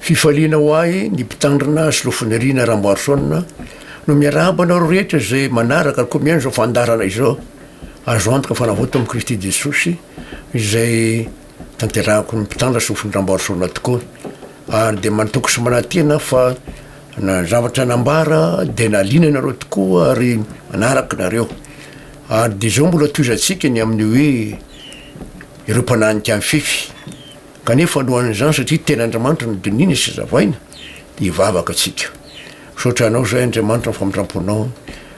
fifaliana ho ahy ny mpitandrina sylofonirina ramboarysona no miarabanao rehetra zay manaraka koa mihaino zao fandarana izao azo antoka fanavoto am Kristy Jesosy izay tanterahako ny mpitandra sofony ramboarysona tokoa ary de manotoko sy manatena fa na zavatra nambara de nalina nareo tokoa ary manaraka nareo ary de zao mbola toizatsika ny amin'ny hoe ireo mpananika amin'ny fify kanefa alohan'izany satria tena Andriamanitra no dinina sy zavaina de hivavaka atsika sotra anao zay Andriamanitra ny famindramponao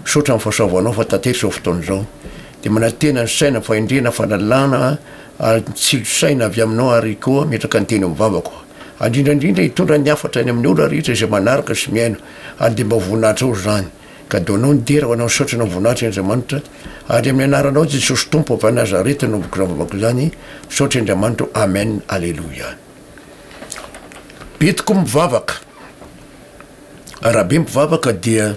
sotra ny fahasoavanao fa tantery zao fotoana zao de manatena ny saina fahendrena fahalalana ary tsilosaina avy aminao ary koa metraka ny teny mivavako indrindrandrindra hitondra ny afatra any amin'ny olo rehetra izay manaraka sy miaino ary de mba voninahitra ao zany ka donao ny dera ho anao sotra na voninahitra Andriamanitra ary amin'ny anaranao Jesosy Tompo avy Nazareta nomboky ravavako zany sotra Andriamanitra amen alleluia betiko mivavaka rahabe mivavaka dia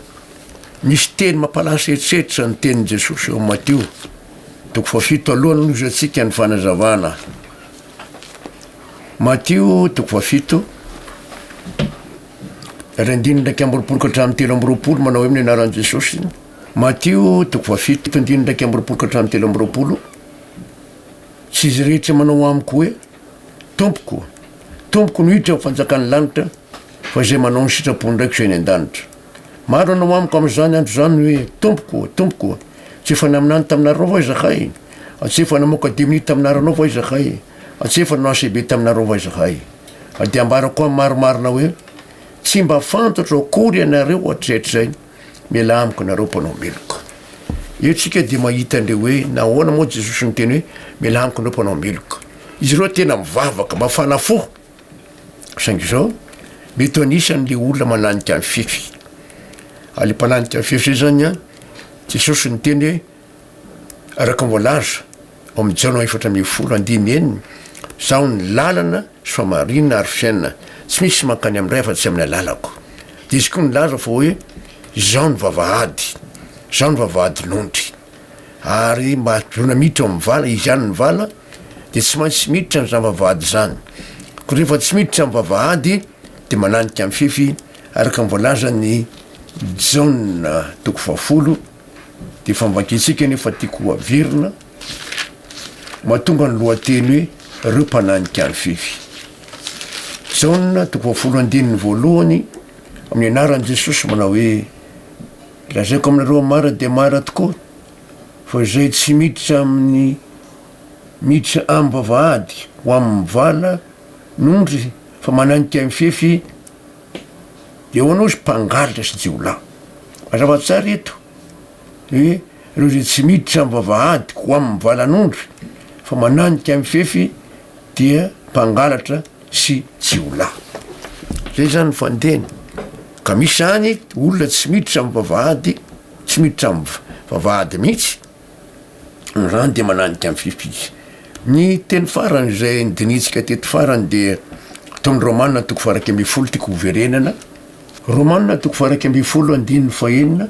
misy teny mampalasa eritseritra ny tenin Jesosy eo Mateo toko fafito alohany loza atsika ny fanazavana Mateo toko fafito rendiny ndraiky ambiroapolo ka hatramin'ny telo ambiroapolo manao hoe amin'ny anaran'i Jesosy Mateo toko fafito rendiny ndraiky ambiroapolo ka hatramin'ny telo ambiroapolo tsy izy rehetra manao amiko hoe tompoko no hiditra fanjakany lanitra fa zay manao ny sitrapony ndraiky zay ny an-danitra maro anao amiko am'izany andro zany hoe tompoko tsy efa naminany taminareo va izahay tsy efa namoaka 10 minutes taminaranao va izahay tsy efa nanao ACB taminareo va izahay de ambara koa maromarona hoe tsy mba fantatra akory ianareo hatrehatr'izay miala amiko nareo mpanao meloka eo tsika de mahita andreo hoe nahoana moa Jesosy ny teny hoe miala amiko nareo mpanao meloka izy ireo tena mivavaka mafana fo saingy zao mety anisan'le olona mananika amin'ny fify ale mpananika amin'ny fify zay zany a Jesosy ny teny hoe araka voalaza ao amin'ny Jana 4:10 zaho ny lalana sy famarinana ary fiainana tsy misy mankany amin'ray fa tsy amin'ny alalako de izy koa nilaza fa hoe zaho ny vavahady nondry ary mba zona miditra amin'ny vala izy ihany ny vala de tsy maintsy miditra ny zavavahady zany ko rehefa tsy miditra amin'ny vavahady de mananika amin'ny fify araka voalaza ny Jauna toko 10 de famvakitsika nefa tiako averina mahatonga ny lohateny hoe reo mpananika amin'ny fify Jauna toko 10 voalohany amin'ny anaran'i Jesosy manao hoe lazaiko aminareo mara de mara tokoa fa zay tsy miditra amin'ny vavahady ho amin'ny vala nondry fa mananika amin'ny fify de ho anao izy mpangalatra sy jiolahy mazava tsara eto hoe reo zay tsy miditra amin'ny vavahady ho amin'ny valanondry fa mananika amin'ny fify dia mpangalatra sy jiolahy zay zany fandeny ka misy zany olona tsy miditra amin'ny vavahady tsy miditra amin'ny vavahady mihitsy zany de mananika amin'ny fify izy ny teny farany zay nydinitsika teto farany de tomy Romanina toko 12 tiako hoverenana Romanina toko 12:1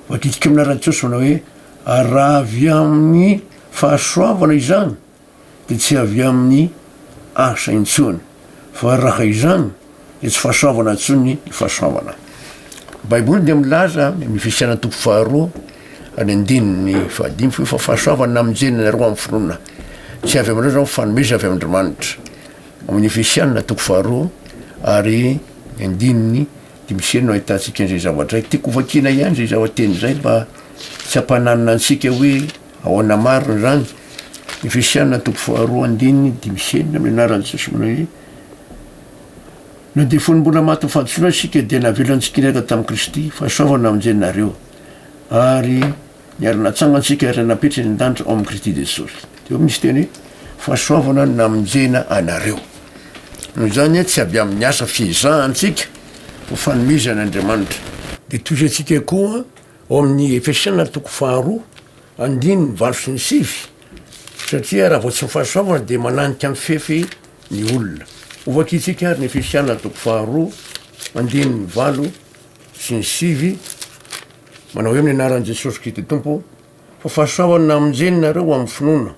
vakitsika aminaran'i Jesosy manao hoe raha avy amin'ny fahasoavana izany de tsy avy amin'ny asa intsony fa raha izany de tsy fahasoavana intsony ny fahasoavana Baiboly de milaza amin'ny Efesiana toko 2 any andininy 15 fa fahasoavana namonjena nareo amin'ny finoana tsy avy aminareo zao fanomeza avy amin'Andriamanitra amin'ny Efesiana toko 2 ary andininy 5 no ahitantsika an'izay zavatra tiako vakina ihany zay zavateny zay mba tsy hampananina antsika hoe ahoana marina zany Efesiana toko 2 andininy 5 amin'ny anaran'i Jesosy manao hoe no de fonimbola maty fahadosoana sika dia navelantsika ndraika tamin'i Kristy fahasoavana amonjenareo ary niara-natsangatsika ary napetra ny an-danitra ao amin'ny Kristy Jesosy de misy teny hoe fahasoavana namonjena anareo no zany tsy avy amin'ny asa fizahantsika fa fanomezan'Andriamanitra de toy atsika koa ao amin'ny Efesiana toko 2 andininy 8 satria raha vao tsy fahasoavana de mananika amin'ny fify ny olona ovakitsika ary ny Efesiana toko 2 andininy 8 sy 9 manao hoe amin'ny anaran'i Jesosy Kristy Tompo fa fahasoavana namonjenareo amin'ny finoana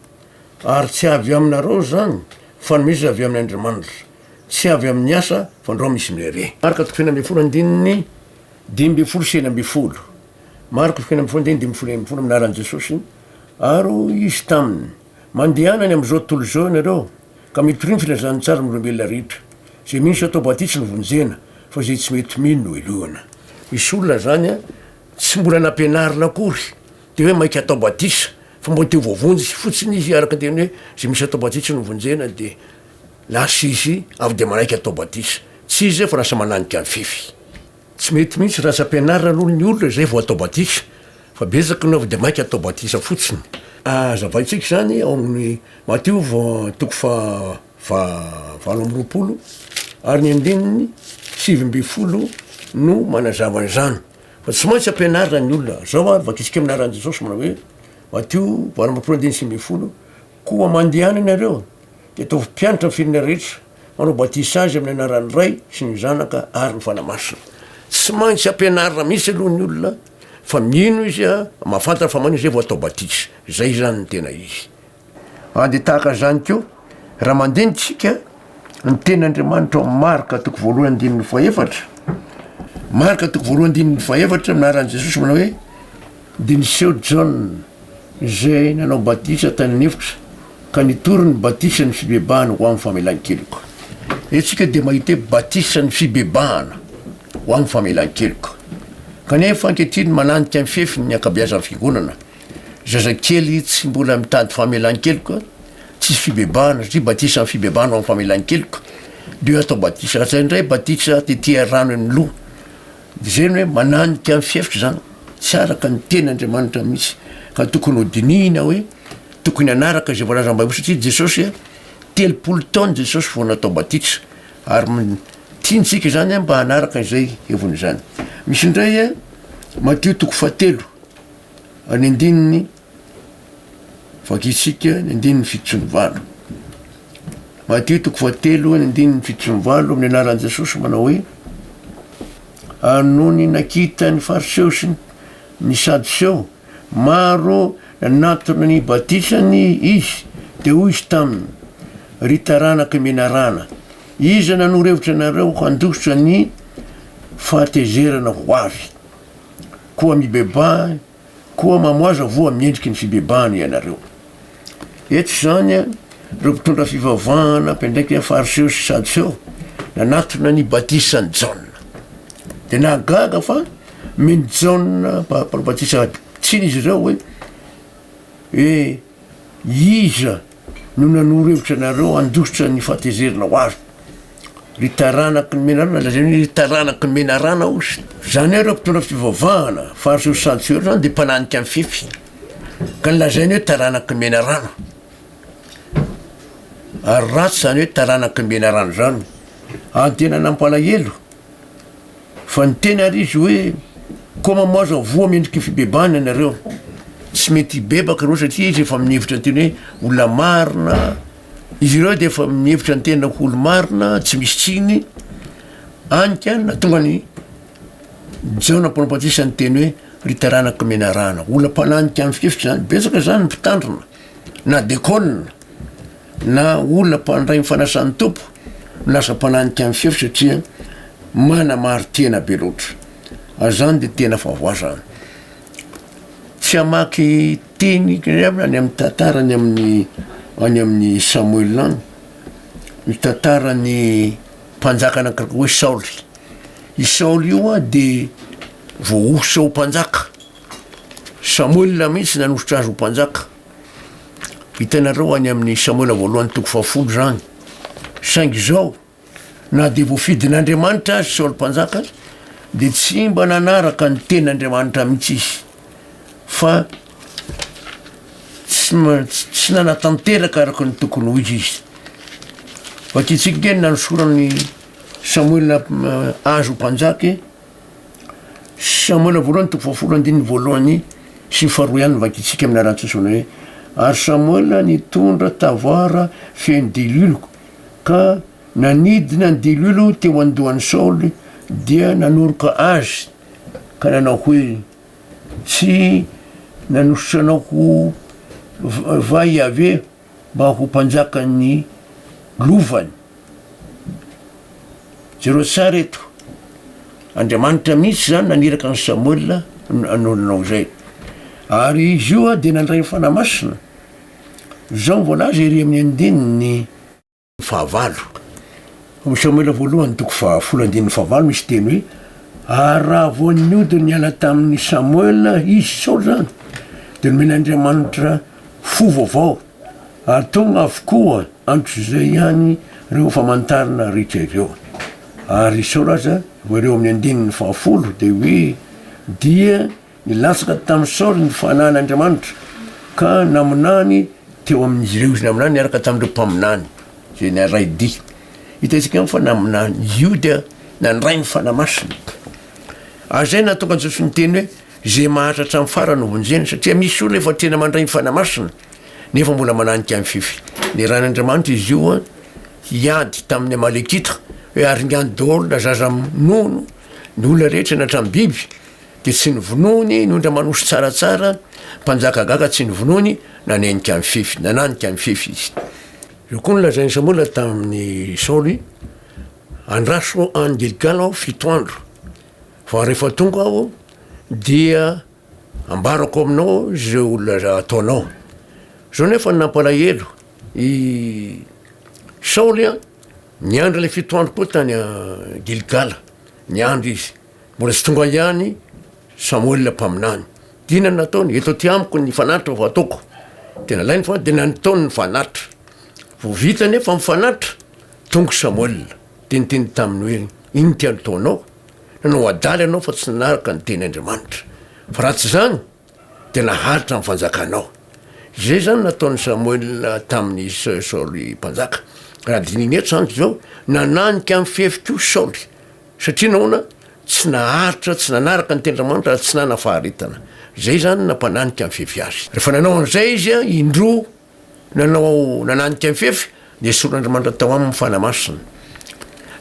ary tsy avy aminareo zany fanomeza avy amin'ny Andriamanitra tsy avy amin'ny asa fa andreo misy mirere. Maraka toko fena amby folo andininy 5 sena amby folo. Maraka toko fena amby folo andininy 5 folo amin'ny anaran'i Jesosy. Aro izy taminy mandehanany am'izao tontolo zao nareo ka mitoriny filazany tsara olombelona rehetra. Zay misy atao batisa no vonjena fa zay tsy mety mino no elohana. Misy olona zany a tsy mbola nampianarina akory de hoe mainka atao batisa fa mbo te voavonjy fotsiny izy araka teny hoe zay misy atao batisa no vonjena de lasa izy avy de manaiky atao batisa. Tsy izy fa lasa mananika ny fefy. Tsy mety mihitsy raha sampianarina ny olona zay vao atao batisa fa bezaky no avy de mainky atao batisa fotsiny. Zavaitsika zany ao amin'ny Mateo toko valo amby roapolo ary ny andininy 7 no manazava an'izany. Fa tsy maintsy ampianarina ny olona. Zao ary vakitsika amin'ny anaran'i Jesosy manao hoe Mateo 7:7 koa mandehana ianareo de ataovy mpianatra amin'ny firenena rehetra manao batisa azy amin'ny anaran'ny Ray sy ny Zanaka ary ny fanamasina. Tsy maintsy ampianarina mihitsy aloha ny olona fa mino izy mahafantatra fa manino zay vao atao batisa. Zay zany ny tena izy. De tahaka zany keo raha mandenitsika ny ten'Andriamanitra ao Marka toko 2:4. Marka toko 2:4 amin'ny anaran'i Jesosy manao hoe de niseho John zay nanao batisa tany an'efitra ka nitory ny batisa ny fibebahana ho amin'ny famelan-keloka. Etsika de mahita hoe batisa ny fibebahana ho amin'ny famelan-keloka. Kanefa ankehitriny mananika ny fefy ny akabeazan'ny fiangonana. Zazakely tsy mbola mitady famelan-keloka, tsisy fibebahana satria batisa ny fibebahana ho amin'ny famelan-keloka de atao batisa. Raha indray batisa tetea rano ny loha. De zay hoe mananika ny fefitra zany. Tsy araka ny ten'Andriamanitra mihitsy ka tokony ho dinihina hoe tokony anaraka zay voalaza am-Baiboly satria Jesosy 30 taona Jesosy vao natao batisa ary tiantsika zany mba hanaraka izay hevony zany. Misy indray Mateo toko 7 any andininy vakitsika ny andininy 7. Mateo toko 7 any andininy 7 amin'ny anaran'i Jesosy manao hoe anony nakita ny fariseo sy ny sadoseo maro nanatona ny batisany izy de hoy izy taminy ry taranaka menarana iza nanorevitra nareo handositra ny fahatezerana ho avy koa mibeba koa mamoaza voa miendriky ny fibebahana ianareo. Eto zany reo mpitondra fivavahana mpendraiky fariseo sy sadoseo nanatona ny batisany Jauna de nahagaga fa meny Jauna batisa tsiny izy ireo hoe iza no nanorevitra nareo handositra ny fahatezerana ho avy ry taranaky ny menarana. Lazany hoe ry taranaky ny menarana ozy zany reo mpitondra fivavahana fariseo sy sadoseo zany de mpananika amin'ny fefy ka nolazainy hoe taranaky ny menarana ary ratsy zany hoe taranaky ny menarana zany. Tena nampalahelo fa ny tena ary izy hoe koa mamoaza voa mendriky fibebahana ianareo. Tsy mety hibebaka reo satria izy efa minevitra ny tena hoe olona marina. Izy ireo de efa minevitra ny tena olo marina tsy misy tsiny anika na tonga ny Jauna mpanao batisa ny teny hoe ry taranaky menarana. Olona mpananika amin'ny fefitra zany. Betsaka zany ny mpitandrina na dekôlina na olona mpandray mifanasan'ny tompo lasa mpananika amin'ny fefitra satria mana mari-tena be loatra. Zany de tena favoazana. Tsy hamaky teny any amin'ny tantarany any amin'ny Samuel any ny tantarany mpanjaka anankiray hoe Saoly. I Saoly io de voaosotra ho mpanjaka. Samuel mihitsy nanositra azy ho mpanjaka. Hitanareo any amin'ny Samuel voalohany toko 10 zany. Saingy zao na de voafidin'Andriamanitra azy Saoly mpanjaka de tsy mba nanaraka ny ten'Andriamanitra mihitsy izy fa tsy nanatanteraka araka ny tokony ho izy izy. Vakitsika ngeny nanosorany Samuel azy ho mpanjaka. Samuel voalohany toko 10 voalohany sy 2 ihany vakitsika amin'ny arantsosona hoe ary Samuel nitondra tavoara feno dililo ka nanidina ny dililo teo andohan'ny Saoly dia nanoroka azy ka nanao hoe tsy nanosotranao ho vai ave mba ho mpanjaka ny lovany jereo tsara eto andriamanitra mihitsy zany naniraka ny Samuel anolinao zay ary izy io a de nandray fanamasina zao voalaza ery amin'ny andininy fahavalo Samuel voalohany toko fahafolo andininy fahavalo misy teny hoe ary raha vo niody niala tamin'ny Samuel izy Saoly zany de nomen'Andriamanitra fo vaovao ary tonga avokoa andro zay ihany reo famantarana rehetra ireo ary Saoly aza voareo amin'ny andininy fahafolo de hoe dia nilatsaka tamin'ny Saoly ny fahanan'Andriamanitra ka naminany teo amin'izy ireo izy naminany niaraka tamin'ireo mpaminany zay naray di hitantsika fa naminany io dia nandray ny fanamasina azay nahatonga Jesosy niteny hoe zay mahatratra amin'ny farany vonjeny satria misy olona efa tena mandray ny fanamasina nefa mbola mananika amin'ny fify ny ran'Andriamanitra izy io a hiady tamin'ny Amalekita hoe ary ny any daholo na zaza nono ny olona rehetra na hatramin'ny biby de tsy nivonony nondra manosy tsaratsara mpanjakagaga tsy nivonony nanenika amin'ny fify nananika amin'ny fify izy io koa nolazainy Samuel tamin'ny Saoly andraso any Gilgal aho 7 andro fa rehefa tonga aho dia ambarako aminao zay olona ataonao zao nefa nampalahelo i Saoly a niandry le 7 andro koa tany Gilgal niandry izy mbola tsy tonga ihany Samuel mpaminany dina nataony eto ty amiko ny fanatra vo ataoko tena lainy fa de nanataony ny fanatra vo vita nefa mifanatra tonga Samuel de niteny taminy hoe iny ty ataonao nanao adaly anao fa tsy nanaraka ny teny Andriamanitra fa raha tsy zany de naharitra amin'ny fanjakanao zay zany nataony Samuel tamin'ny Saoly mpanjaka raha dininy eto zany zao nananika amin'ny fihefiko Saoly satria nahoana tsy naharitra tsy nanaraka ny teny Andriamanitra raha tsy nana faharetana zay zany nampananika amin'ny fefy azy rehefa nanao an'izay izy a indro nananika amin'ny fefy de solon'Andriamanitra tao aminy fanamasina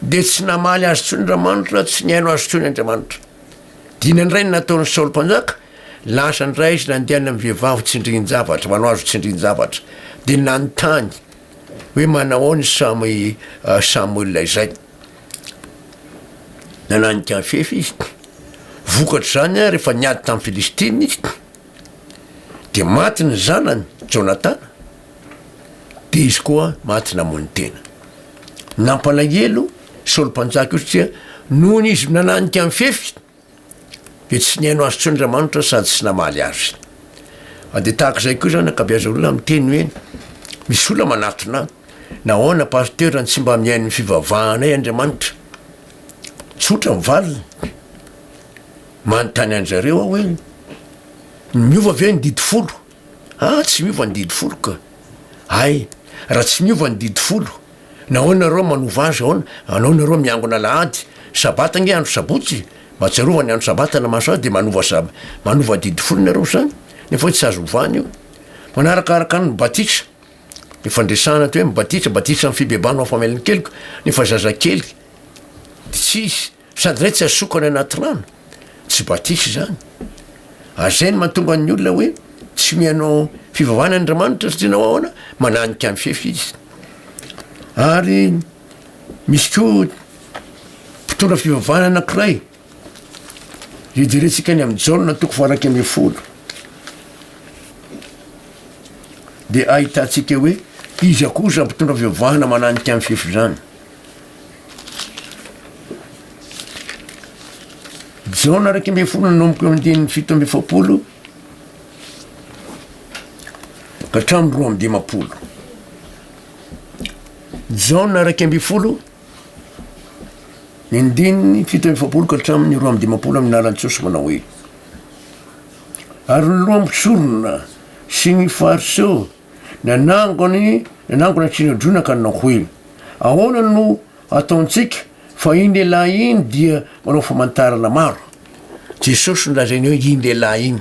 de tsy namaly azy tsony Andriamanitra tsy niaino azy tsony Andriamanitra dinandray nataon'ny Saoly mpanjaka lasa ndray izy nandeana amin'ny vehivavy tsindrin-javatra manao azo tsindrin-javatra de nanontany hoe manao ny Samuel izay nananika amin'ny fefy izy vokatra zany a rehefa niady tamin'ny Filistiny izy de maty ny zanany Jonatana de izy koa maty namony tena nampalahelo Saoly mpanjaka io satria nohony izy nananika amin'ny fefy de tsy niaino azy tsony Andriamanitra sady tsy namaly azy de tahaka zay koa zany akabeaza olona miteny hoe misy olona manatona nahoana pasteur ny tsy mba miaino ny fivavahanay Andriamanitra tsotra mivalina manontany an'zareo aho hoe miova ve ny didy folo tsy miova ny didy folo ka ay raha tsy miova ny didy folo nahoana nareo manova azy ahoana anao nareo miangona lahady sabata nge andro sabotsy mahatsiarova ny andro sabata na maso azy de manova didy folo nareo zany nefa hoe tsy azo ovany io manarakaraka ny batitra efa ndresana to hoe mibatitra ny fibebano afameliny keliko nefa zazakely tsisy sady ray tsy azosokany anaty rano tsy batisa zany azay ny mahatonga ny olona hoe tsy mianao fivavahana Andriamanitra satria nao ahoana mananika amin'ny fefy izy ary misy koa mpitondra fivavahana anankiray zay jerentsika ny amin'ny jaolina toko faraky amby folo de ahitantsika hoe izy akoza mpitondra fivavahana mananika amin'ny fefy zany jaona raiky amby folo nanomboka amindiny 7 ka hatramin'ny 12 jaona raiky amby folo nindininy 7 ka hatramin'ny 12 amin'ny alan'ny Jesosy manao hoe ary ny lohambosorona sy ny fariseo nanangona tsinodrona ka nanao hoe ahoana no ataontsika fa iny lehilahy iny dia manao famantarana maro Jesosy nolazainy hoe iny lehilahy iny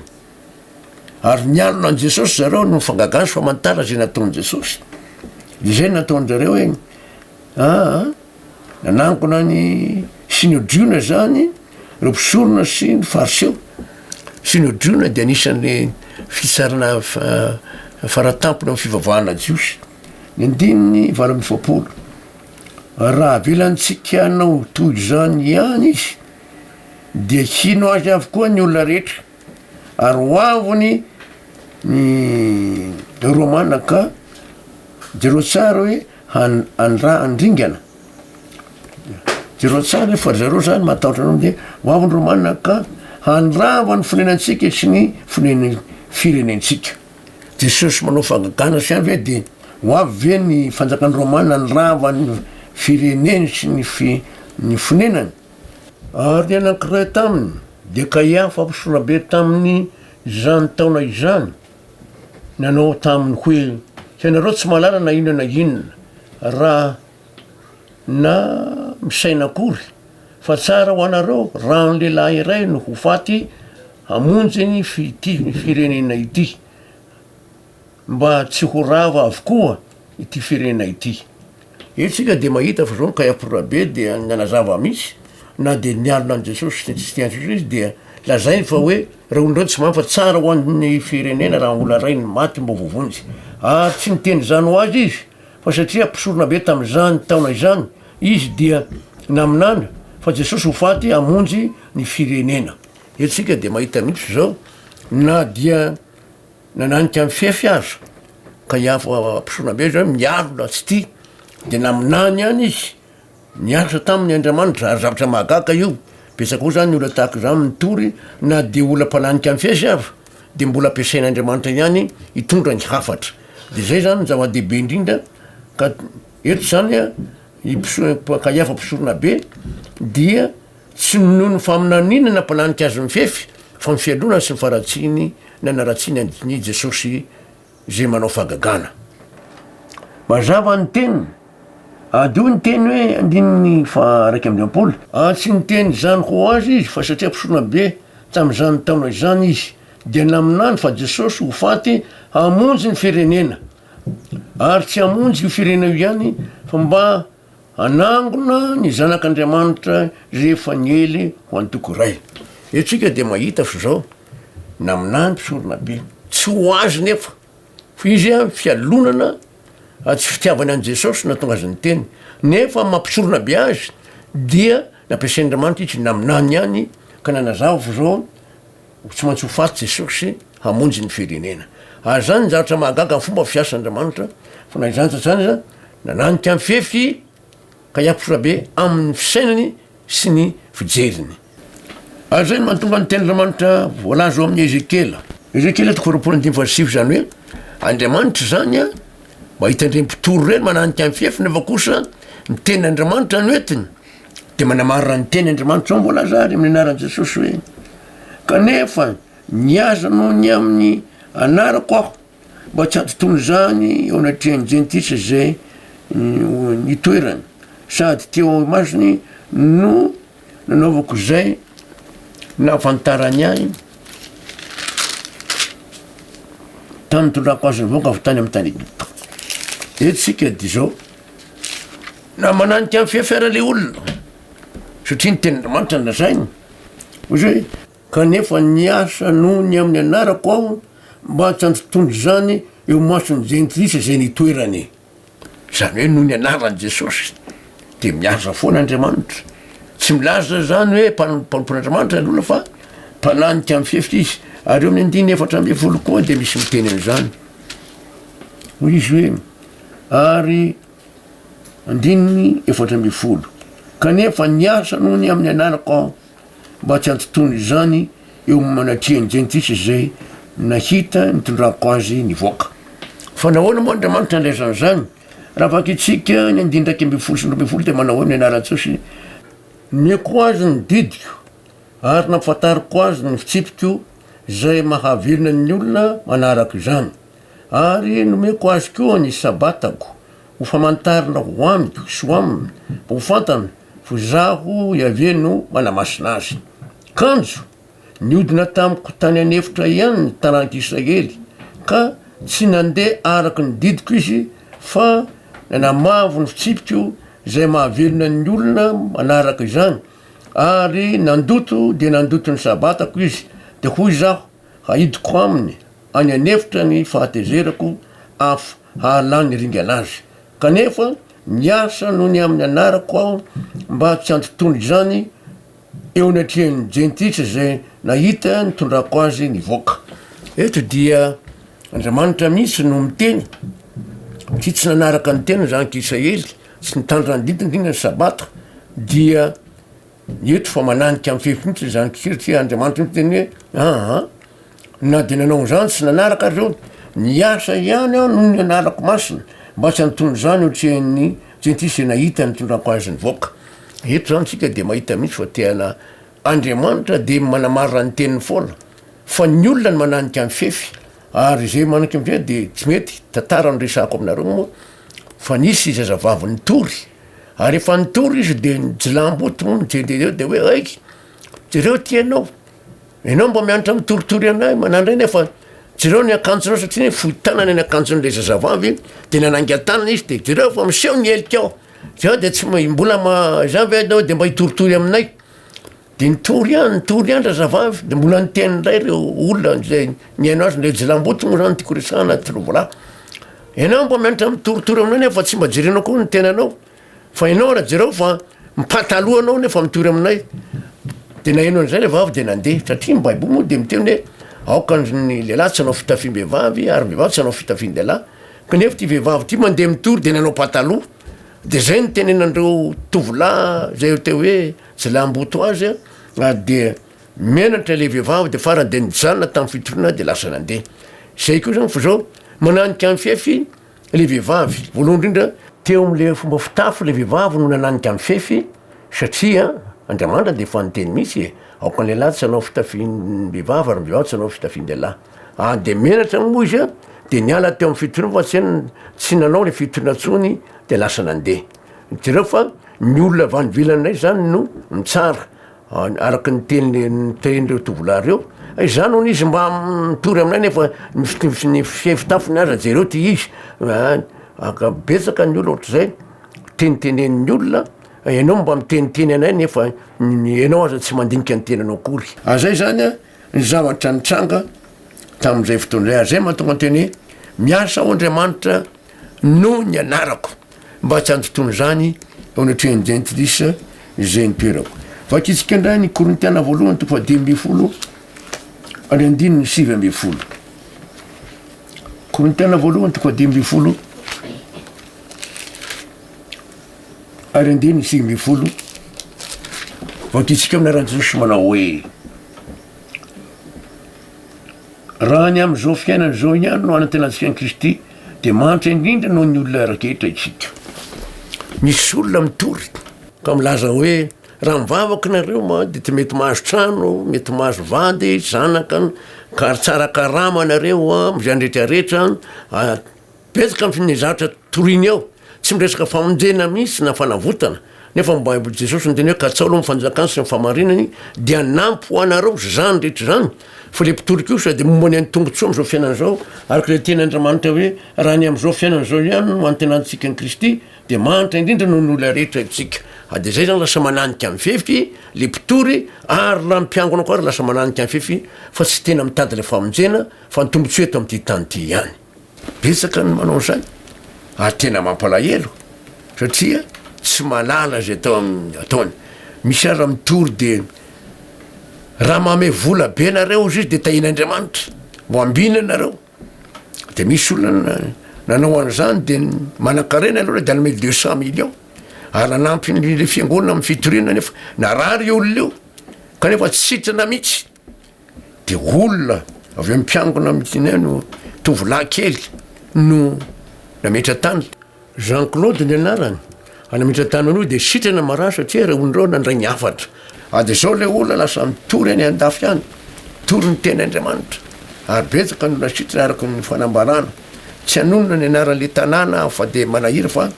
ary nialona an' Jesosy zareo no mifangagazy famantara zay nataon'i Jesosy de zay nataon'zareo hoe nanangona ny synodriona zany reo mpisorona sy ny fariseo synodriona de anisan'ny fitsarana faratampona amin'ny fivavahana jiosy ny andininy 20 raha velantsika anao toy zany ihany izy dia hino azy avokoa ny olona rehetra ary hoaviny ny romana ka jereo tsara hoe andringana jereo tsara fa zareo zany matahotra anao de hoaviny romana ka handrava ny fonenantsika sy ny fonen'ny firenentsika jesosy manao fagagana sy any ve de hoavy ve ny fanjakan'ny romana nyrava ny fireneny sy ny fonenany ary anankiray taminy de Kaiafa fampisorona be tamin'ny zany taona izany nanao taminy hoe ianareo tsy malala na inona na inona raha na misaina akory fa tsara ho anareo raha ny lehilahy iray no ho faty hamonjy ny firenena ity mba tsy ho rava avokoa ity firenena ity etsika de mahita fa zao ny Kaiafa be de nanazava mihitsy na de nialina an Jesosy tsy tiany Jesosy izy dia lazay fa hoe reo olonireo tsy mahay fa tsara ho an'ny firenena raha olona ray ny maty mba vovonjy ary tsy niteny zany ho azy izy fa satria mpisorona be tam'izany taona izany izy dia naminana fa Jesosy ho faty hamonjy ny firenena etsika de mahita mihitsy zao na dia nananika amin'ny fefy azo Kaiafa mpisorona be zao mialona tsy ty de naminany ihany izy niasa tamin'ny Andriamanitra ary zavatra mahagaga io betsaka o zany olona tahaka zany mitory na de olona mpananika amin'ny fesy avy de mbola ampiasain'Andriamanitra ihany hitondra ny hafatra de zay zany ny zava-dehibe indrindra ka eto zany a Kaiafa mpisorona be dia tsy noho ny faminaninana mpananika azy mifefy fa ny fialonany sy ny faratsiny nanaratsiny ny Jesosy zay manao fagagana mazava ny teniny adio ny teny hoe andininy fa raiky amby-dimampolo tsy niteny zany ho azy izy fa satria mpisorona be tam'izany taona izany izy de naminany fa Jesosy ho faty hamonjy ny firenena ary tsy hamonjy io firenena io ihany fa mba anangona ny zanak'Andriamanitra rehefa niely ho antoko ray etsika de mahita fa zao naminany mpisorona be tsy ho azy nefa fa izy a fialonana tsy fitiavany an Jesosy na tonga azy ny teny nefa mampisorona be azy dia nampiasain'Andriamanitra izy naminany ihany ka nanazava fa zao tsy maintsy ho faty Jesosy hamonjy ny firenena ary zany zavatra mahagaga ny fomba fiasan'Andriamanitra fa na izany satsany za nananika amin'ny fefy Kaiafa mpisorona be amin'ny fisainany sy ny fijeriny ary zay no mahatonga ny ten'Andriamanitra voalaza ao amin'ny Ezekela toko 27 zany hoe Andriamanitra zany a mahita ndreny mpitoro reny mananika amin'ny fefy nefa kosa ny tenin'Andriamanitra no entiny de manamarina ny tenin'Andriamanitra ao mbola zary amin'ny anaran'i Jesosy hoe kanefa niaza noho ny amin'ny anarako aho mba tsy atontony zany eo anatrehan'ny jentisy zay nitoerany sady teo masony no nanaovako zay nahafantarany ahy tany tondrako azy nyvoaka avy tany amin'ny tany Egipta etsika de zao na mananika amin'ny fefy ara le olona satria ny tenin'Andriamanitra ny lazainy ozy hoe kanefa niasa noho ny amin'ny anarako aho mba tsy antontondry zany eo masony jentisy zay nitoerany zany hoe noho ny anaran'i Jesosy de miasa foana Andriamanitra tsy milaza zany hoe mpampon'Andriamanitra aloha fa mpananika amin'ny fefy izy ary eo amin'ny 14 koa de misy miteny an'izany hoy izy hoe ary 14 kanefa niasa noho ny amin'ny anarako aho mba tsy antontony zany eo manatrihan'ny jentisy zay nahita nitondrako azy nivoaka fa nahoana moa Andriamanitra nlaizany zany raha vakitsika ny 11 sy 12 de manao hoe amin'ny anaran'i Jesosy meko azy ny didiko ary nampafantariko azy ny fitsipiko zay mahavelona ny olona manaraka izany ary nomeko azy koa ny sabatako ho famantarina ho amiko sy ho aminy mba ho fantana fa zaho Iave no manamasina azy kanjo niodina tamiko tany anefitra ihany ny taranak'Israely ka tsy nandeha araky ny didiko izy fa nanamavo ny fitsipiko zay mahavelona ny olona manaraka izany ary nandoto de nandoto ny sabatako izy de hoy zaho haidiko aminy any anefitra ny fahatezerako hahalany ringa anazy kanefa miasa noho ny amin'ny anarako aho mba tsy antontondry zany eo anatrehan'ny jentitra zay nahita nitondrako azy nivoaka. Eto dia Andriamanitra misy no miteny tsy nanaraka ny tena zany k'Isaely tsy nitandrandidindrina ny sabata dia eto fa mananika amin'ny fefimitsy zany kiritria Andriamanitra miteny hoe na de nanao zany tsy nanaraka reo miasa ihany aho noho ny anarako masina mba tsy anotondry zany ohatrehan'ny jentisy nahita nitondrako azy nivoaka. Eto zany tsika de mahita mihitsy fa tena Andriamanitra de manamarra ny teniny foana fa ny olona ny mananika amin'ny fefy ary zay manaka am'zay de tsy mety tantara ny resako aminareo moa fa nisy zazavavy nitory ary efa nitory izy de jilamboto moa mijendeeo de hoe aiky jereo tianao ianao mba mianatra mitoritory anay manandray nefa jereo ny akanjonao satria fohy tanana ny akanjon'le zazavavy de nanangan-tanana izy de jereo fa miseho ny helikao zao de tsy mbola zavy anao de mba hitoritory aminay de nitory any zazavavy de mbola nitenindray reo olona zay miainao azy le jilamboto moa zany tiako resahana tilovolahy ianao mba mianatra mitoritory aminay nefa tsy mba jerenao koa ny tenanao fa ianao raha jereo fa mipataloha anao nefa mitory aminay de nahaino an'izay le vavy de nandeha satria mibaibo moa de miteny hoe aoka ny lehilahy tsy hanao fitafiam-behivavy ary vehivavy tsy hanao fitafian-dehilahy kanefa ty vehivavy ty mandeha mitory de nanao pataloha de zay ny tenenandreo tovolahy zay teo hoe jilamboto azy de menatra le vehivavy de farany de nijanona tamin'ny fitorina de lasa nandeha. Zay koa zany fa zao mananika amin'ny fefy le vehivavy voalohany indrindra teo am'le fomba fitafy le vehivavy no nananika amin'ny fefy satria Andriamanitra de fa niteny mihitsy aoka ny lehilahy tsy hanao fitafiam-behivavy ary vehivavy tsy hanao fitafian-dehilahy de menatra moa izy de niala teo amin'ny fitorina fa tsy nanao le fitorina tsony de lasa nandeha. Jereo fa ny olona avy any ivelanay zany no mitsara araky ny tenindreo tovolahy reo zany hono izy mba mitory aminay nefa ny fefitafiny aza jereo ty izy betsaka ny olona ohatr'zay tenitenen'ny olona ianao mba miteniteny anay nefa ianao aza tsy mandinika ny tenanao akory. Zay zany ny zavatra nitranga tamin'izay fotoan'zay zay mahatonga anteny hoe miasa ao Andriamanitra no ny anarako mba tsy antontony zany eo anatrehan'ny jentilisa zay nitoerako. Vakitsika indray ny Korintiana voalohany toko 10:10 ary 9:7. Korintiana voalohany toko 10:10 ary 9:7. Vakitsika amin'arany Jesosy manao hoe raha ny am'izao fiainana zao ihany no anantenantsika ny Kristy de manitra indrindra noho ny olona raketra itsika. Misy olona mitory ka milaza hoe raha mivavaka nareo ma de ty mety mahazo trano, mety mahazo vady, zanaka ka tsara karama nareo mizay andretrarehetra betsaka ny zavatra toriny ao tsy miresaka famonjena mihitsy na fanavotana nefa mba Jesosy niteny hoe katsaolo mifanjakany sy mifamarinany dia nampy ho anareo zany rehetra zany fa le mpitory kosa de momba ny any tombotsoa am'izao fiainana zao araky le teny Andriamanitra hoe raha ny am'izao fiainana zao ihany no antenantsika ny Kristy de manitra indrindra noho ny olona rehetra itsika. De zay zany lasa mananika amin'ny fefy le mpitory ary raha mpiangona koa ary lasa mananika amin'ny fefy fa tsy tena mitady le famonjena fa nitombotsoa eto am'ty tany ty ihany. Betsaka ny manao zany tena mampalahelo satria tsy malala zay ataony. Misy ara mitory de raha mame vola be nareo izy de tahin'Andriamanitra mbo ambina nareo de misy olona nanao an'zany de manan-karena aloha de anome 200 millions ary nanampy le fiangonana amin'ny fitorina nefa narary olona io kanefa tsy sitrana mihitsy de olona avy am'mpiangona amin'tinay no tovolahy kely no nametra tany Jean Claude ny anarany nametra tany anoho de sitrana mara satria re olonreo nandray ny afatra de zao le olona lasa mitory any andafy any tory ny teny Andriamanitra ary betsaka no nasitrana araky ny fanambarana tsy anonona ny anaran'le tanàna fa de manahira fa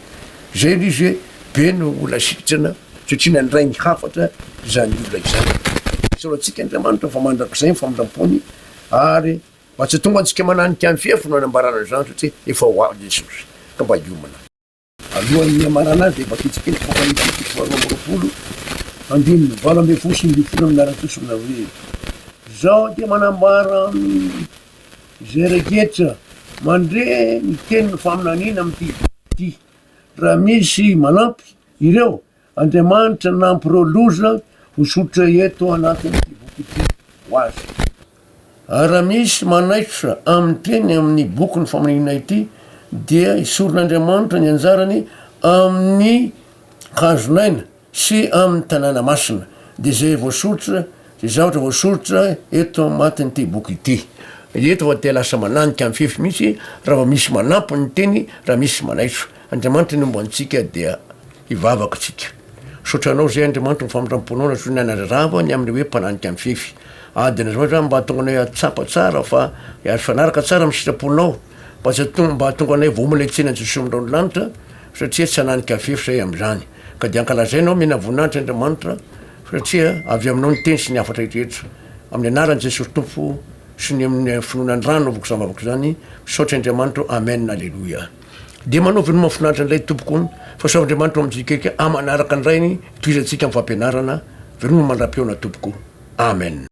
zay izy hoe be no olona sitrana satria nandray ny hafatra zany olona izany. Soratsika Andriamanitra fa mandrak'izay ny famindram-pony ary mba tsy tonga antsika mananika amin'ny fefy no anambarana zany satria efa ho avy Jesosy ka mba hiomana. Alohan'ny amarana azy de vakitsika ny famanitsika 20 andininy 20 sy 20 amin'aratosona hoe zao de manambara zay rehetra mandre ny teny ny faminanina am'ty raha misy manampy ireo Andriamanitra nampy reo loza hosotra eto anatin'ity boky ity ho azy. Raha misy manaitra amin'ny teny amin'ny boky ny faminina ity dia isoron'Andriamanitra ny anjarany amin'ny hazonaina sy amin'ny tanàna masina. De zay voasoritra, zay zavatra voasoritra eto amatin'ity boky ity. Eto fa te lasa mananika amin'ny fefy mihitsy raha va misy manampy ny teny, raha misy manaitra. Andriamanitra nombo antsika dia hivavaka tsika. Sotranao zay Andriamanitra ny famindramponao na sonana rava ny amin'ny hoe mpananika amin'ny fefy. Adina zao mba tonga anay atsapa tsara fa ary fanaraka tsara amin'ny sitraponao mba tonga anay voamolentsena ny Jesosy amindreo ny lanitra satria tsy hananika fefy zay am'zany. Ka dia ankalazainao mena voninahitra Andriamanitra satria avy aminao ny teny sy ny afatra rehetra. Amin'ny anaran'i Jesosy Tompo sy ny amin'ny finoana ny rano voko zavavako zany, misaotra Andriamanitra, amen, alleluia. De manaovy ny mahafinaritra an'ilay tompoko fa sao Andriamanitra amintsika amanaraka ny rainy toizantsika amin'ny fampianarana, velono mandram-peona tompoko, amen.